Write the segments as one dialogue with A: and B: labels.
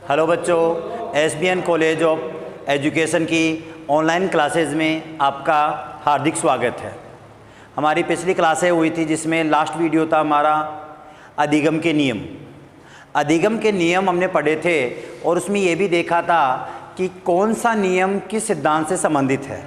A: Hello बच्चों, SBN college of education की online classes में आपका हार्दिक स्वागत है। हमारी पिछली क्लासें हुई थी जिसमें लास्ट वीडियो था हमारा अधिगम के नियम। अधिगम के नियम हमने पढ़े थे और उसमें ये भी देखा था कि कौन सा नियम किस सिद्धांत से संबंधित है।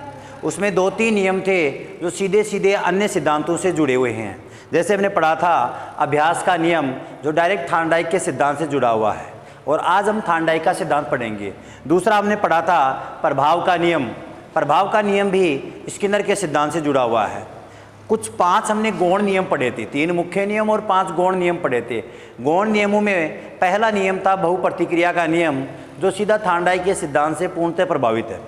A: उसमें 2-3 नियम थे जो सीधे सीधे अन्य सिद्धांतों से जुड़े हुए हैं। जैसे हमने पढ़ा था अभ्यास का नियम जो डायरेक्ट थार्नडाइक के सिद्धांत से जुड़ा हुआ है, और आज हम थार्नडाइक का सिद्धांत पढ़ेंगे। दूसरा हमने पढ़ा था प्रभाव का नियम। प्रभाव का नियम भी स्किनर के सिद्धांत से जुड़ा हुआ है। कुछ 5 हमने गौण नियम पढ़े थे, 3 मुख्य नियम और 5 गौण नियम पढ़े थे। गौण नियमों में पहला नियम था बहुप्रतिक्रिया का नियम जो सीधा थार्नडाइक के सिद्धांत से पूर्णतः प्रभावित है।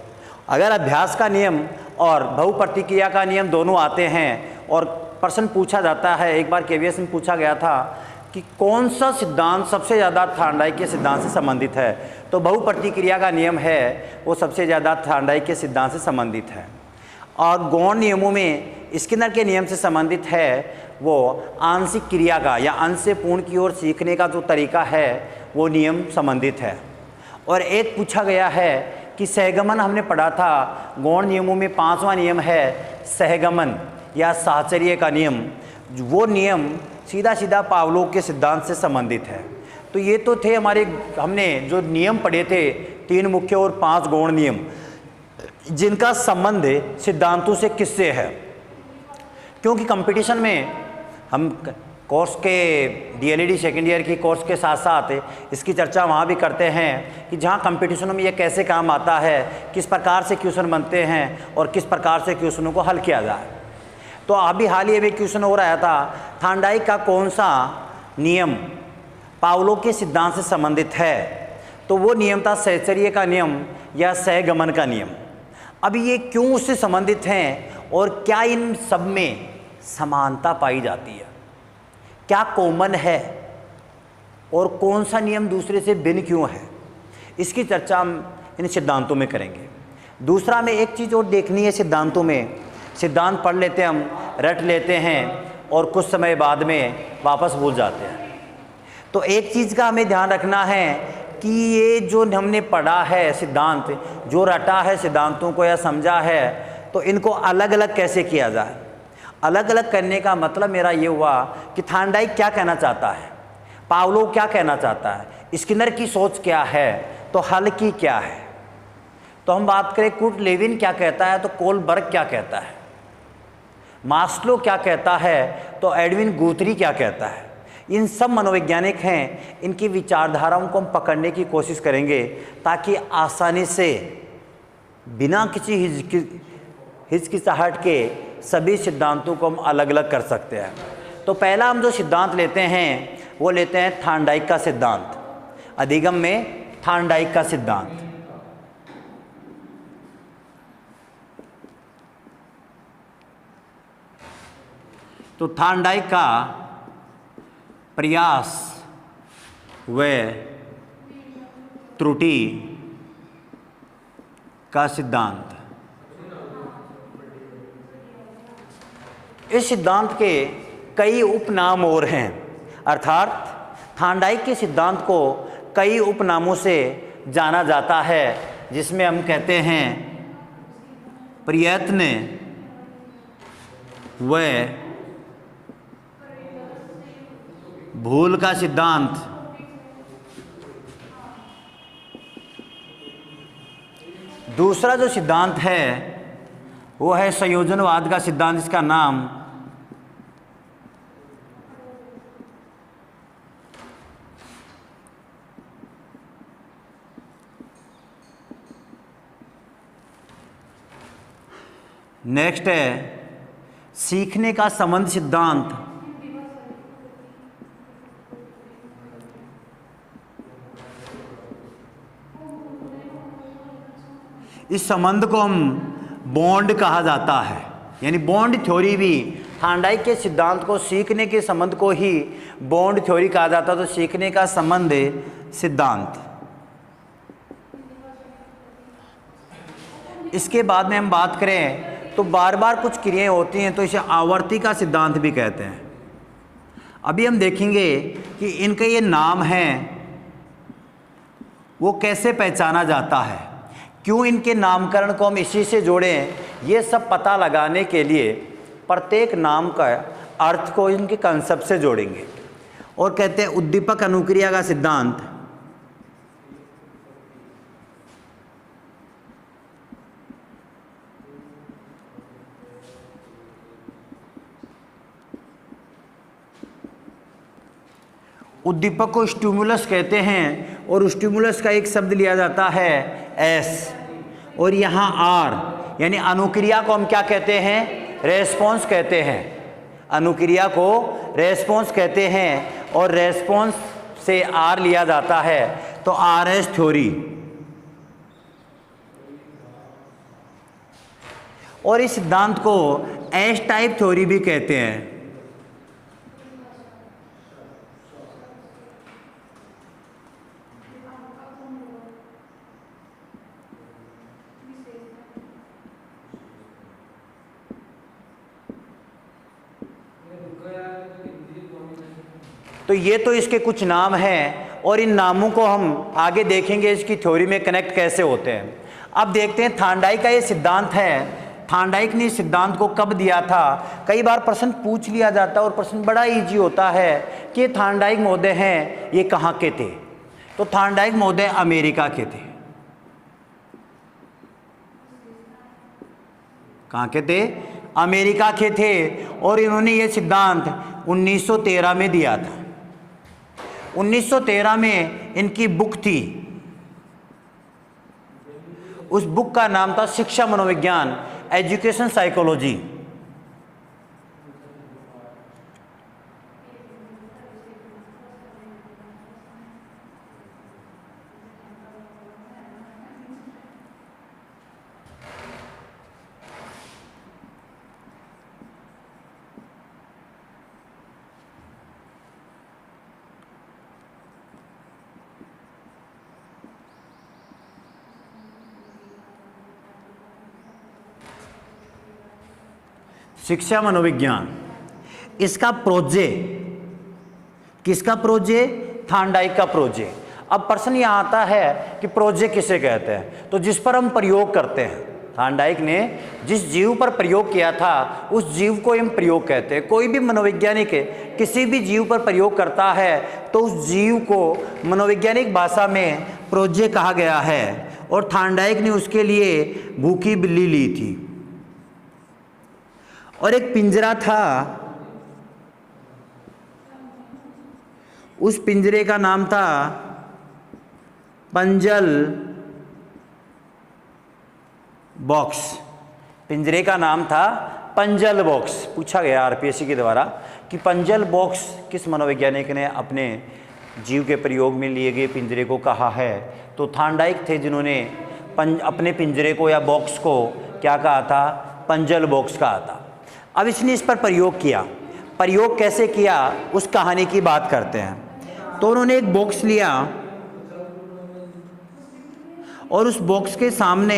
A: अगर अभ्यास का नियम और बहुप्रतिक्रिया का नियम दोनों आते हैं और प्रश्न पूछा जाता है, एक बार KVS में पूछा गया था कि कौन सा सिद्धांत सबसे ज़्यादा थार्नडाइक के सिद्धांत से संबंधित है, तो बहुप्रतिक्रिया का नियम है वो सबसे ज़्यादा थार्नडाइक के सिद्धांत से संबंधित है। और गौण नियमों में स्किनर के नियम से संबंधित है वो आंशिक क्रिया का या अंश से पूर्ण की ओर सीखने का जो तरीका है वो नियम संबंधित है। और एक पूछा गया है कि सहगमन हमने पढ़ा था, गौण नियमों में 5वां नियम है सहगमन या साहचर्य का नियम। वो नियम सीधा सीधा पावलोव के सिद्धांत से संबंधित है। तो ये तो थे हमारे, हमने जो नियम पढ़े थे 3 मुख्य और 5 गौण नियम, जिनका संबंध सिद्धांतों से किससे है। क्योंकि कंपटीशन में हम कोर्स के DLED सेकेंड ईयर की कोर्स के साथ साथ इसकी चर्चा वहाँ भी करते हैं कि जहाँ कंपटीशनों में ये कैसे काम आता है, किस प्रकार से क्वेश्चन बनते हैं और किस प्रकार से क्वेश्चनों को हल किया जाए। तो अभी हाल ही में क्वेश्चन हो रहा था थार्नडाइक का कौन सा नियम पावलोव के सिद्धांत से संबंधित है, तो वो नियम था सहचर्य का नियम या सहगमन का नियम। अब ये क्यों उससे संबंधित हैं और क्या इन सब में समानता पाई जाती है, क्या कॉमन है और कौन सा नियम दूसरे से भिन्न क्यों है, इसकी चर्चा हम इन सिद्धांतों में करेंगे। दूसरा में एक चीज़ और देखनी है, सिद्धांतों में सिद्धांत पढ़ लेते हैं हम, रट लेते हैं और कुछ समय बाद में वापस भूल जाते हैं। तो एक चीज़ का हमें ध्यान रखना है कि ये जो हमने पढ़ा है सिद्धांत, जो रटा है सिद्धांतों को या समझा है, तो इनको अलग अलग कैसे किया जाए। अलग अलग करने का मतलब मेरा ये हुआ कि थार्नडाइक क्या कहना चाहता है, पावलोव क्या कहना चाहता है, स्किनर की सोच क्या है, तो हल की क्या है। तो हम बात करें कुर्ट लेविन क्या कहता है तो कोलबर्ग क्या कहता है, मास्लो क्या कहता है तो एडविन गुथरी क्या कहता है। इन सब मनोवैज्ञानिक हैं, इनकी विचारधाराओं को हम पकड़ने की कोशिश करेंगे ताकि आसानी से बिना किसी हिचकिचाहट के सभी सिद्धांतों को हम अलग अलग कर सकते हैं। तो पहला हम जो सिद्धांत लेते हैं वो लेते हैं थार्नडाइक का सिद्धांत। अधिगम में थार्नडाइक का सिद्धांत। तो थार्नडाइक का प्रयास व त्रुटि का सिद्धांत। इस सिद्धांत के कई उपनाम और हैं, अर्थात थार्नडाइक के सिद्धांत को कई उपनामों से जाना जाता है, जिसमें हम कहते हैं प्रयत्न व भूल का सिद्धांत, दूसरा जो सिद्धांत है वो है संयोजनवाद का सिद्धांत, जिसका नाम नेक्स्ट है सीखने का संबंध सिद्धांत। इस संबंध को हम बॉन्ड कहा जाता है, यानी बॉन्ड थ्योरी भी थार्नडाइक के सिद्धांत को, सीखने के संबंध को ही बॉन्ड थ्योरी कहा जाता है। तो सीखने का संबंध सिद्धांत। इसके बाद में हम बात करें तो बार बार कुछ क्रियाएं होती हैं, तो इसे आवर्ती का सिद्धांत भी कहते हैं। अभी हम देखेंगे कि इनके ये नाम हैं वो कैसे पहचाना जाता है, क्यों इनके नामकरण को हम इसी से जोड़ें, ये सब पता लगाने के लिए प्रत्येक नाम का अर्थ को इनके कंसेप्ट से जोड़ेंगे। और कहते हैं उद्दीपक अनुक्रिया का सिद्धांत उद्दीपक को स्टिमुलस कहते हैं और स्टिमुलस का एक शब्द लिया जाता है एस, और यहाँ आर यानी अनुक्रिया को हम क्या कहते हैं, रेस्पॉन्स कहते हैं। अनुक्रिया को रेस्पॉन्स कहते हैं और रेस्पॉन्स से आर लिया जाता है, तो आर एस थ्योरी। और इस सिद्धांत को एस टाइप थ्योरी भी कहते हैं। तो ये तो इसके कुछ नाम हैं और इन नामों को हम आगे देखेंगे इसकी थ्योरी में कनेक्ट कैसे होते हैं। अब देखते हैं थार्नडाइक का ये सिद्धांत है, थार्नडाइक ने इस सिद्धांत को कब दिया था। कई बार प्रश्न पूछ लिया जाता है और प्रश्न बड़ा इजी होता है कि थार्नडाइक महोदय हैं ये कहाँ के थे। तो थार्नडाइक महोदय अमेरिका के थे। कहाँ के थे, अमेरिका के थे। और इन्होंने ये सिद्धांत 1913 में दिया था। 1913 में इनकी बुक थी, उस बुक का नाम था शिक्षा मनोविज्ञान, एजुकेशन साइकोलॉजी। शिक्षा मनोविज्ञान, इसका प्रोजेक्ट किसका प्रोजेक्ट, थार्नडाइक का प्रोजेक्ट। अब प्रश्न यह आता है कि प्रोजेक्ट किसे कहते हैं, तो जिस पर हम प्रयोग करते हैं। थार्नडाइक ने जिस जीव पर प्रयोग किया था उस जीव को हम प्रयोग कहते हैं। कोई भी मनोवैज्ञानिक किसी भी जीव पर प्रयोग करता है तो उस जीव को मनोवैज्ञानिक भाषा में प्रोजेक्ट कहा गया है। और थार्नडाइक ने उसके लिए भूखी बिल्ली ली थी और एक पिंजरा था, उस पिंजरे का नाम था पंजल बॉक्स। पिंजरे का नाम था पंजल बॉक्स। पूछा गया आरपीएससी के द्वारा कि पंजल बॉक्स किस मनोवैज्ञानिक ने अपने जीव के प्रयोग में लिए गए पिंजरे को कहा है। तो थार्नडाइक थे जिन्होंने अपने पिंजरे को या बॉक्स को क्या कहा था, पंजल बॉक्स कहा था। अब इसने इस पर प्रयोग किया। प्रयोग कैसे किया उस कहानी की बात करते हैं। तो उन्होंने एक बॉक्स लिया और उस बॉक्स के सामने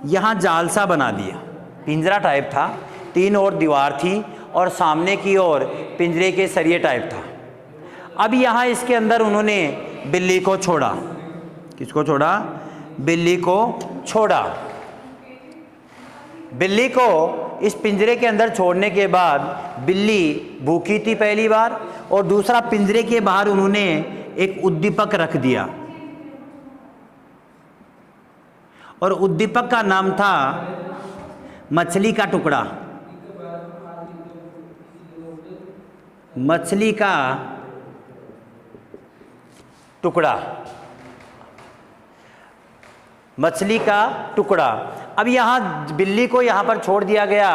A: यहाँ जाल सा बना दिया। पिंजरा टाइप था, 3 और दीवार थी और सामने की ओर पिंजरे के सरिये टाइप था। अब यहाँ इसके अंदर उन्होंने बिल्ली को छोड़ा। किसको छोड़ा, बिल्ली को छोड़ा। बिल्ली को इस पिंजरे के अंदर छोड़ने के बाद बिल्ली भूखी थी पहली बार, और दूसरा पिंजरे के बाहर उन्होंने एक उद्दीपक रख दिया और उद्दीपक का नाम था मछली का टुकड़ा। मछली का टुकड़ा, मछली का टुकड़ा। अब यहाँ बिल्ली को यहाँ पर छोड़ दिया गया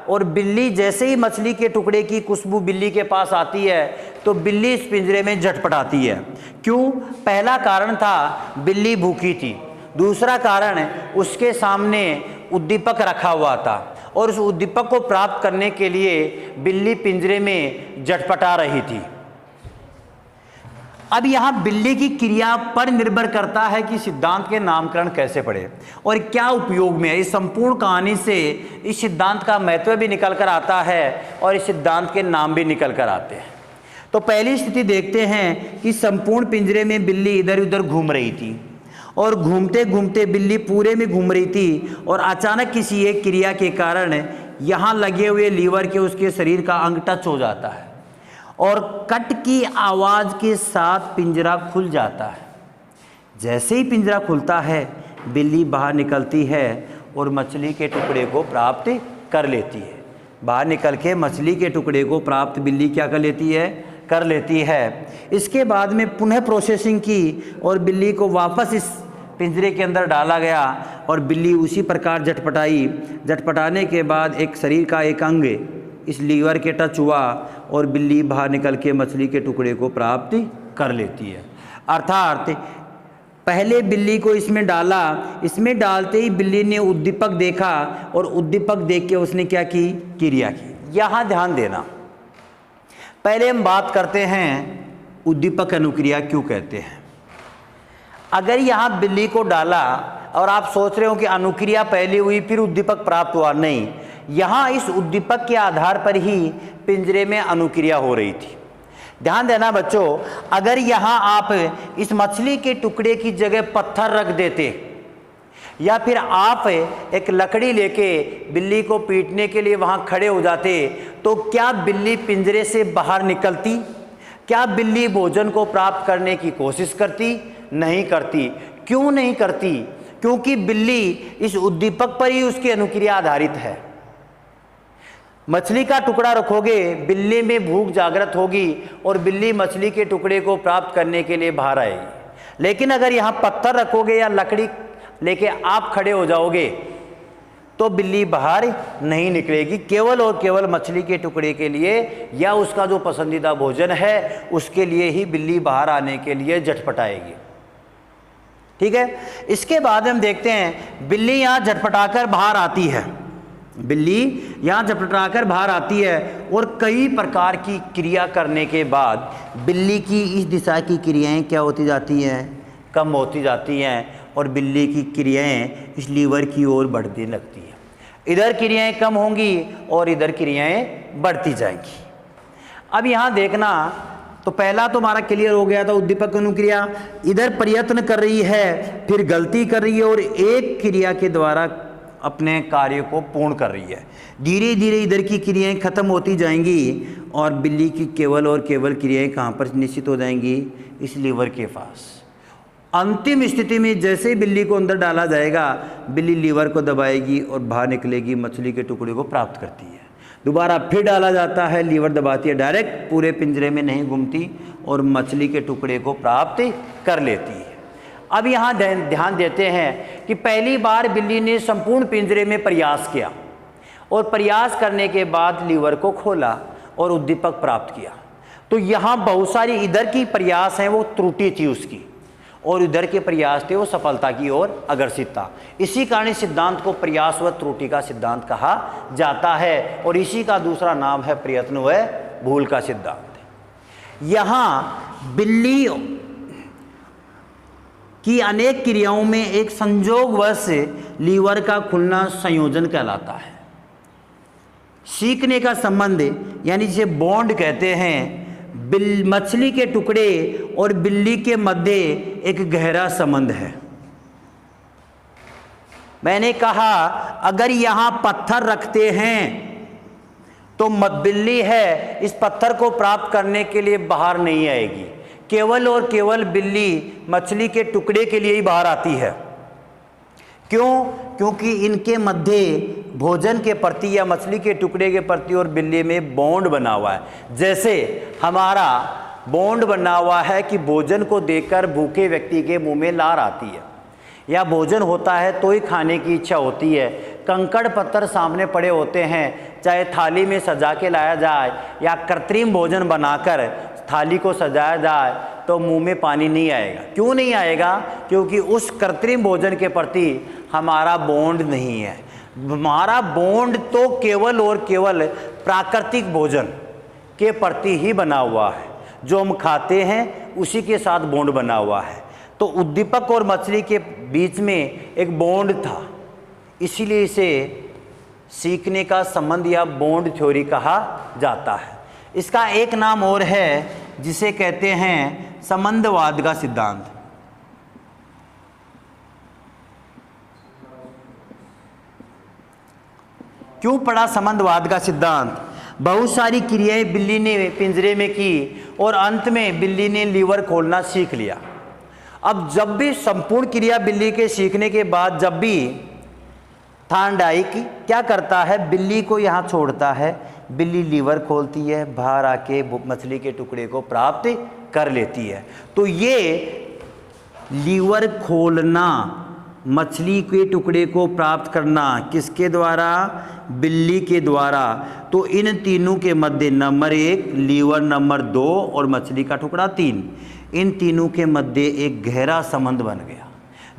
A: और बिल्ली जैसे ही मछली के टुकड़े की खुशबू बिल्ली के पास आती है तो बिल्ली इस पिंजरे में झटपटाती है। क्यों? पहला कारण था बिल्ली भूखी थी, दूसरा कारण उसके सामने उद्दीपक रखा हुआ था और उस उद्दीपक को प्राप्त करने के लिए बिल्ली पिंजरे में झटपटा रही थी। अब यहाँ बिल्ली की क्रिया पर निर्भर करता है कि सिद्धांत के नामकरण कैसे पड़े और क्या उपयोग में है। इस संपूर्ण कहानी से इस सिद्धांत का महत्व भी निकल कर आता है और इस सिद्धांत के नाम भी निकल कर आते हैं। तो पहली स्थिति देखते हैं कि संपूर्ण पिंजरे में बिल्ली इधर उधर घूम रही थी और घूमते घूमते बिल्ली पूरे में घूम रही थी और अचानक किसी एक क्रिया के कारण यहाँ लगे हुए लीवर के उसके शरीर का अंग टच हो जाता है और कट की आवाज़ के साथ पिंजरा खुल जाता है। जैसे ही पिंजरा खुलता है बिल्ली बाहर निकलती है और मछली के टुकड़े को प्राप्त कर लेती है। बाहर निकल के मछली के टुकड़े को प्राप्त बिल्ली क्या कर लेती है। इसके बाद में पुनः प्रोसेसिंग की और बिल्ली को वापस इस पिंजरे के अंदर डाला गया और बिल्ली उसी प्रकार झटपटाने के बाद एक शरीर का एक अंग इस लीवर के टच हुआ और बिल्ली बाहर निकल के मछली के टुकड़े को प्राप्त कर लेती है। अर्थात पहले बिल्ली को इसमें डाला, इसमें डालते ही बिल्ली ने उद्दीपक देखा और उद्दीपक देख के उसने क्या की, क्रिया की। यहाँ ध्यान देना, पहले हम बात करते हैं उद्दीपक अनुक्रिया क्यों कहते हैं। अगर यहाँ बिल्ली को डाला और आप सोच रहे हो कि अनुक्रिया पहले हुई फिर उद्दीपक प्राप्त हुआ, नहीं, यहाँ इस उद्दीपक के आधार पर ही पिंजरे में अनुक्रिया हो रही थी। ध्यान देना बच्चों, अगर यहाँ आप इस मछली के टुकड़े की जगह पत्थर रख देते या फिर आप एक लकड़ी लेके बिल्ली को पीटने के लिए वहाँ खड़े हो जाते तो क्या बिल्ली पिंजरे से बाहर निकलती? क्या बिल्ली भोजन को प्राप्त करने की कोशिश करती? नहीं करती। क्यों नहीं करती? क्योंकि बिल्ली इस उद्दीपक पर ही उसकी अनुक्रिया आधारित है। मछली का टुकड़ा रखोगे, बिल्ली में भूख जागृत होगी और बिल्ली मछली के टुकड़े को प्राप्त करने के लिए बाहर आएगी। लेकिन अगर यहाँ पत्थर रखोगे या लकड़ी लेके आप खड़े हो जाओगे तो बिल्ली बाहर नहीं निकलेगी, केवल और केवल मछली के टुकड़े के लिए या उसका जो पसंदीदा भोजन है उसके लिए ही बिल्ली बाहर आने के लिए झटपटाएगी। ठीक है, इसके बाद हम देखते हैं बिल्ली यहाँ झटपटाकर बाहर आती है। बिल्ली यहाँ झटपटाकर बाहर आती है और कई प्रकार की क्रिया करने के बाद बिल्ली की इस दिशा की क्रियाएं क्या होती जाती हैं, कम होती जाती हैं और बिल्ली की क्रियाएं इस लीवर की ओर बढ़ती लगती हैं। इधर क्रियाएं कम होंगी और इधर क्रियाएं बढ़ती जाएंगी। अब यहाँ देखना, तो पहला तो हमारा क्लियर हो गया था उद्दीपक अनुक्रिया। इधर प्रयत्न कर रही है, फिर गलती कर रही है और एक क्रिया के द्वारा अपने कार्य को पूर्ण कर रही है। धीरे धीरे इधर की क्रियाएं खत्म होती जाएंगी और बिल्ली की केवल और केवल क्रियाएं कहाँ पर निश्चित हो जाएंगी, इस लीवर के पास। अंतिम स्थिति में जैसे बिल्ली को अंदर डाला जाएगा, बिल्ली लीवर को दबाएगी और बाहर निकलेगी, मछली के टुकड़े को प्राप्त करती है। दोबारा फिर डाला जाता है, लीवर दबाती है, डायरेक्ट पूरे पिंजरे में नहीं घूमती और मछली के टुकड़े को प्राप्त कर लेती है। अब यहाँ ध्यान देते हैं कि पहली बार बिल्ली ने संपूर्ण पिंजरे में प्रयास किया और प्रयास करने के बाद लीवर को खोला और उद्दीपक प्राप्त किया। तो यहाँ बहुत सारी इधर की प्रयास हैं वो त्रुटि थी उसकी और इधर के प्रयास थे वो सफलता की ओर अग्रसित था। इसी कारण इस सिद्धांत को प्रयास व त्रुटि का सिद्धांत कहा जाता है और इसी का दूसरा नाम है प्रयत्न व भूल का सिद्धांत। यहाँ बिल्ली की अनेक क्रियाओं में एक संयोगवश लीवर का खुलना संयोजन कहलाता है। सीखने का संबंध यानी जिसे बॉन्ड कहते हैं, मछली के टुकड़े और बिल्ली के मध्य एक गहरा संबंध है। मैंने कहा अगर यहाँ पत्थर रखते हैं तो बिल्ली है इस पत्थर को प्राप्त करने के लिए बाहर नहीं आएगी, केवल और केवल बिल्ली मछली के टुकड़े के लिए ही बाहर आती है। क्यों? क्योंकि इनके मध्य भोजन के प्रति या मछली के टुकड़े के प्रति और बिल्ली में बॉन्ड बना हुआ है। जैसे हमारा बॉन्ड बना हुआ है कि भोजन को देखकर भूखे व्यक्ति के मुंह में लार आती है या भोजन होता है तो ही खाने की इच्छा होती है। कंकड़ पत्थर सामने पड़े होते हैं, चाहे थाली में सजा के लाया जाए या कृत्रिम भोजन बनाकर थाली को सजाया जाए तो मुंह में पानी नहीं आएगा। क्यों नहीं आएगा? क्योंकि उस कृत्रिम भोजन के प्रति हमारा बॉन्ड नहीं है। हमारा बॉन्ड तो केवल और केवल प्राकृतिक भोजन के प्रति ही बना हुआ है, जो हम खाते हैं उसी के साथ बॉन्ड बना हुआ है। तो उद्दीपक और मछली के बीच में एक बॉन्ड था, इसीलिए इसे सीखने का संबंध या बॉन्ड थ्योरी कहा जाता है। इसका एक नाम और है जिसे कहते हैं संबंधवाद का सिद्धांत। क्यों पढ़ा संबंधवाद का सिद्धांत? बहुत सारी क्रियाएं बिल्ली ने पिंजरे में की और अंत में बिल्ली ने लीवर खोलना सीख लिया। अब जब भी संपूर्ण क्रिया बिल्ली के सीखने के बाद जब भी थॉर्नडाइक क्या करता है, बिल्ली को यहाँ छोड़ता है, बिल्ली लीवर खोलती है, बाहर आके मछली के टुकड़े को प्राप्त कर लेती है। तो ये लीवर खोलना, मछली के टुकड़े को प्राप्त करना किसके द्वारा? बिल्ली के द्वारा। तो इन तीनों के मध्य नंबर 1 लीवर, नंबर 2 और मछली का टुकड़ा 3, इन तीनों के मध्य एक गहरा संबंध बन गया।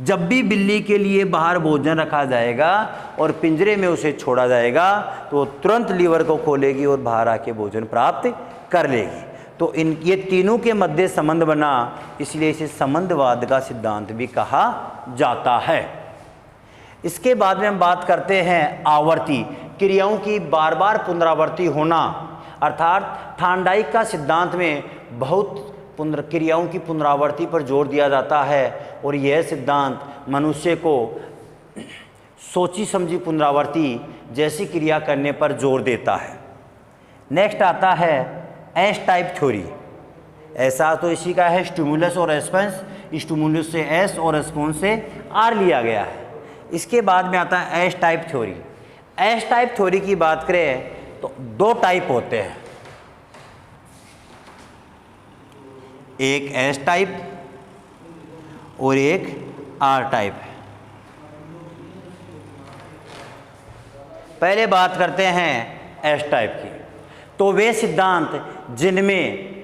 A: जब भी बिल्ली के लिए बाहर भोजन रखा जाएगा और पिंजरे में उसे छोड़ा जाएगा तो तुरंत लीवर को खोलेगी और बाहर आके भोजन प्राप्त कर लेगी। तो ये तीनों के मध्य संबंध बना, इसलिए इसे संबंधवाद का सिद्धांत भी कहा जाता है। इसके बाद में हम बात करते हैं आवर्ती क्रियाओं की बार बार पुनरावृत्ति होना, अर्थात थॉर्नडाइक का सिद्धांत में बहुत क्रियाओं की पुनरावृत्ति पर जोर दिया जाता है और यह सिद्धांत मनुष्य को सोची समझी पुनरावृत्ति जैसी क्रिया करने पर जोर देता है। नेक्स्ट आता है एस टाइप थ्योरी। ऐसा तो इसी का है स्टिमुलस और रेस्पॉन्स, स्टिमुलस से एस और रेस्पॉन्स से आर लिया गया है। इसके बाद में आता है S type theory. S type theory की बात करें तो 2 टाइप होते हैं, एक एस टाइप और एक आर टाइप। पहले बात करते हैं एस टाइप की। तो वे सिद्धांत जिनमें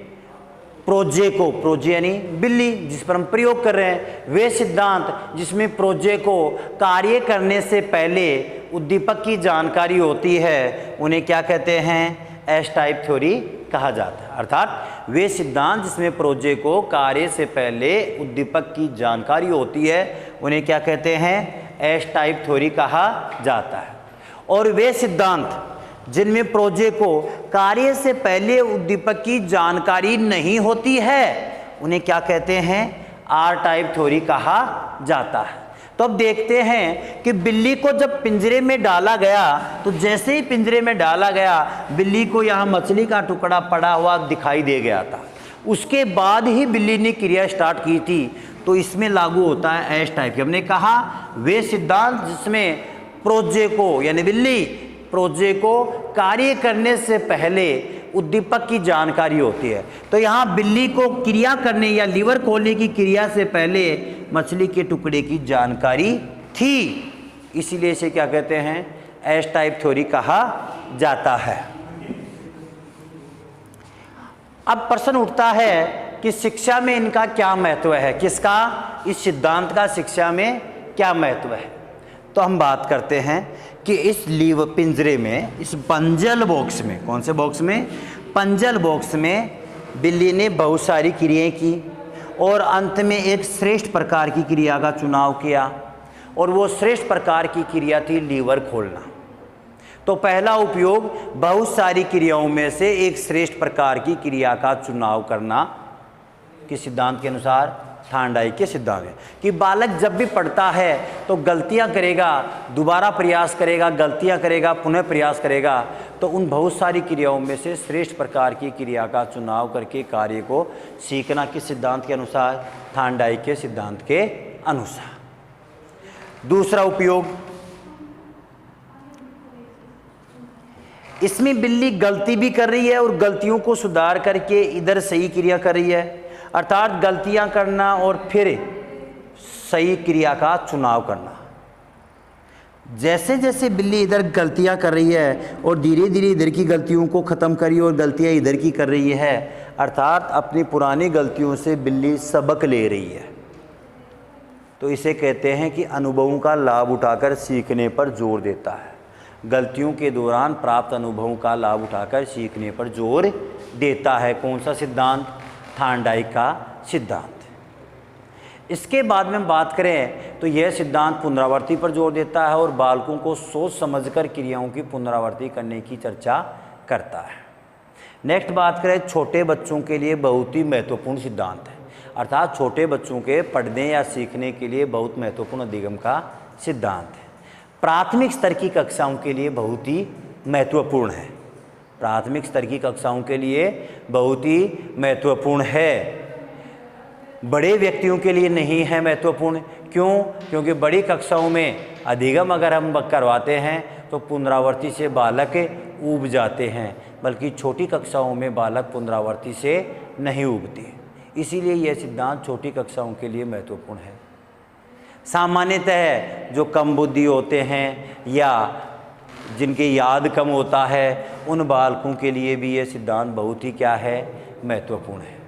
A: प्रोजे यानी बिल्ली जिस पर हम प्रयोग कर रहे हैं, वे सिद्धांत जिसमें प्रोजे को कार्य करने से पहले उद्दीपक की जानकारी होती है, उन्हें क्या कहते हैं? एस टाइप थ्योरी कहा जाता है। अर्थात वे सिद्धांत जिसमें प्रोजे को कार्य से पहले उद्दीपक की जानकारी होती है, उन्हें क्या कहते हैं? एस टाइप थ्योरी कहा जाता है। और वे सिद्धांत जिनमें प्रोजे को कार्य से पहले उद्दीपक की जानकारी नहीं होती है, उन्हें क्या कहते हैं? आर टाइप थ्योरी कहा जाता है। तो अब देखते हैं कि बिल्ली को जब पिंजरे में डाला गया तो जैसे ही पिंजरे में डाला गया बिल्ली को यहाँ मछली का टुकड़ा पड़ा हुआ दिखाई दे गया था। उसके बाद ही बिल्ली ने क्रिया स्टार्ट की थी। तो इसमें लागू होता है एस टाइप की। हमने कहा वे सिद्धांत जिसमें प्रोजे को यानी बिल्ली प्रोजे को कार्य करने से पहले उद्दीपक की जानकारी होती है। तो यहाँ बिल्ली को क्रिया करने या लीवर खोलने की क्रिया से पहले मछली के टुकड़े की जानकारी थी, इसीलिए इसे क्या कहते हैं? एस टाइप थ्योरी कहा जाता है। अब प्रश्न उठता है कि शिक्षा में इनका क्या महत्व है? किसका? इस सिद्धांत का शिक्षा में क्या महत्व है? तो हम बात करते हैं कि इस लीवर पिंजरे में, इस पंजल बॉक्स में, कौन से बॉक्स में? पंजल बॉक्स में बिल्ली ने बहुत सारी क्रियाएं की और अंत में एक श्रेष्ठ प्रकार की क्रिया का चुनाव किया और वो श्रेष्ठ प्रकार की क्रिया थी लीवर खोलना। तो पहला उपयोग बहुत सारी क्रियाओं में से एक श्रेष्ठ प्रकार की क्रिया का चुनाव करना किस सिद्धांत के अनुसार? थॉर्नडाइक के सिद्धांत है कि बालक जब भी पढ़ता है तो गलतियां करेगा, दोबारा प्रयास करेगा, गलतियां करेगा, पुनः प्रयास करेगा। तो उन बहुत सारी क्रियाओं में से श्रेष्ठ प्रकार की क्रिया का चुनाव करके कार्य को सीखना किस सिद्धांत के अनुसार? थॉर्नडाइक के सिद्धांत के अनुसार। दूसरा उपयोग, इसमें बिल्ली गलती भी कर रही है और गलतियों को सुधार करके इधर सही क्रिया कर रही है, अर्थात गलतियां करना और फिर सही क्रिया का चुनाव करना। जैसे जैसे बिल्ली इधर गलतियां कर रही है और धीरे धीरे इधर की गलतियों को ख़त्म करी और गलतियां इधर की कर रही है, अर्थात अपनी पुरानी गलतियों से बिल्ली सबक ले रही है। तो इसे कहते हैं कि अनुभवों का लाभ उठाकर सीखने पर जोर देता है। गलतियों के दौरान प्राप्त अनुभवों का लाभ उठाकर सीखने पर जोर देता है। कौन सा सिद्धांत? थॉर्नडाइक का सिद्धांत। इसके बाद में बात करें तो यह सिद्धांत पुनरावृत्ति पर जोर देता है और बालकों को सोच समझकर क्रियाओं की पुनरावृत्ति करने की चर्चा करता है। नेक्स्ट बात करें, छोटे बच्चों के लिए बहुत ही महत्वपूर्ण सिद्धांत है, अर्थात छोटे बच्चों के पढ़ने या सीखने के लिए बहुत महत्वपूर्ण अधिगम का सिद्धांत है। प्राथमिक स्तर की कक्षाओं के लिए बहुत ही महत्वपूर्ण है, प्राथमिक स्तर की कक्षाओं के लिए बहुत ही महत्वपूर्ण है। बड़े व्यक्तियों के लिए नहीं है महत्वपूर्ण। क्यों? क्योंकि बड़ी कक्षाओं में अधिगम अगर हम करवाते हैं तो पुनरावृत्ति से बालक ऊब जाते हैं, बल्कि छोटी कक्षाओं में बालक पुनरावृत्ति से नहीं ऊबते। इसीलिए यह सिद्धांत छोटी कक्षाओं के लिए महत्वपूर्ण है। सामान्यतः जो कम बुद्धि होते हैं या जिनकी याद कम होता है, उन बालकों के लिए भी यह सिद्धांत बहुत ही क्या है, महत्वपूर्ण है।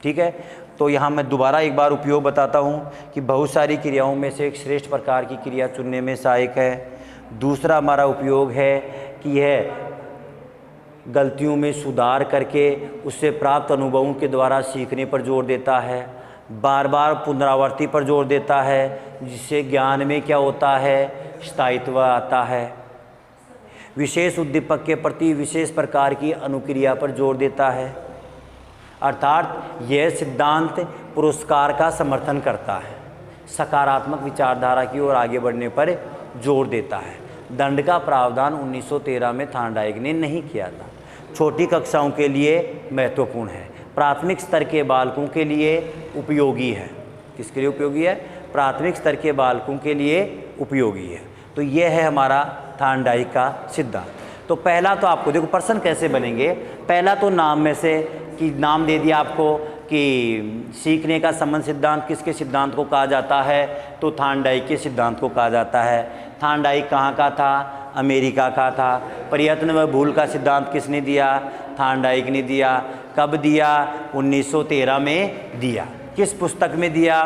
A: ठीक है, तो यहाँ मैं दोबारा एक बार उपयोग बताता हूँ कि बहुत सारी क्रियाओं में से एक श्रेष्ठ प्रकार की क्रिया चुनने में सहायक है। दूसरा हमारा उपयोग है कि यह गलतियों में सुधार करके उससे प्राप्त अनुभवों के द्वारा सीखने पर जोर देता है, बार बार पुनरावृत्ति पर जोर देता है, जिससे ज्ञान में क्या होता है, स्थायित्व आता है। विशेष उद्दीपक के प्रति विशेष प्रकार की अनुक्रिया पर जोर देता है, अर्थात यह सिद्धांत पुरस्कार का समर्थन करता है, सकारात्मक विचारधारा की ओर आगे बढ़ने पर जोर देता है। दंड का प्रावधान 1913 में थार्नडाइक ने नहीं किया था। छोटी कक्षाओं के लिए महत्वपूर्ण है, प्राथमिक स्तर के बालकों के लिए उपयोगी है। किसके लिए उपयोगी है? प्राथमिक स्तर के बालकों के लिए उपयोगी है। तो यह है हमारा थार्नडाइक का सिद्धांत। तो पहला तो आपको देखो प्रश्न कैसे बनेंगे। पहला तो नाम में से कि नाम दे दिया आपको कि सीखने का संबंध सिद्धांत किसके सिद्धांत को कहा जाता है, तो थार्नडाइक के सिद्धांत को कहा जाता है। थार्नडाइक कहाँ का था? अमेरिका का था। प्रयत्न व भूल का सिद्धांत किसने दिया? थार्नडाइक ने दिया। कब दिया? 1913 में दिया। किस पुस्तक में दिया?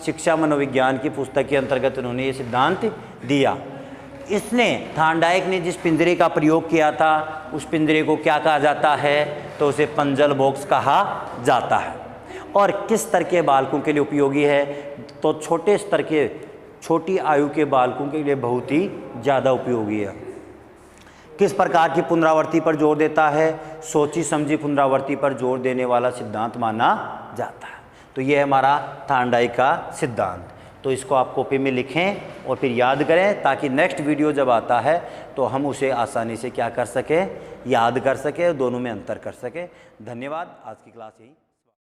A: शिक्षा मनोविज्ञान की पुस्तक के अंतर्गत उन्होंने ये सिद्धांत दिया। इसने थार्नडाइक ने जिस पिंजरे का प्रयोग किया था उस पिंजरे को क्या कहा जाता है? तो उसे पंजल बॉक्स कहा जाता है। और किस स्तर के बालकों के लिए उपयोगी है? तो छोटे स्तर के, छोटी आयु के बालकों के लिए बहुत ही ज़्यादा उपयोगी है। किस प्रकार की पुनरावृत्ति पर जोर देता है? सोची समझी पुनरावृत्ति पर जोर देने वाला सिद्धांत माना जाता है। तो ये है हमारा थार्नडाइक का सिद्धांत। तो इसको आप कॉपी में लिखें और फिर याद करें, ताकि नेक्स्ट वीडियो जब आता है तो हम उसे आसानी से क्या कर सकें, याद कर सकें, दोनों में अंतर कर सकें। धन्यवाद। आज की क्लास यही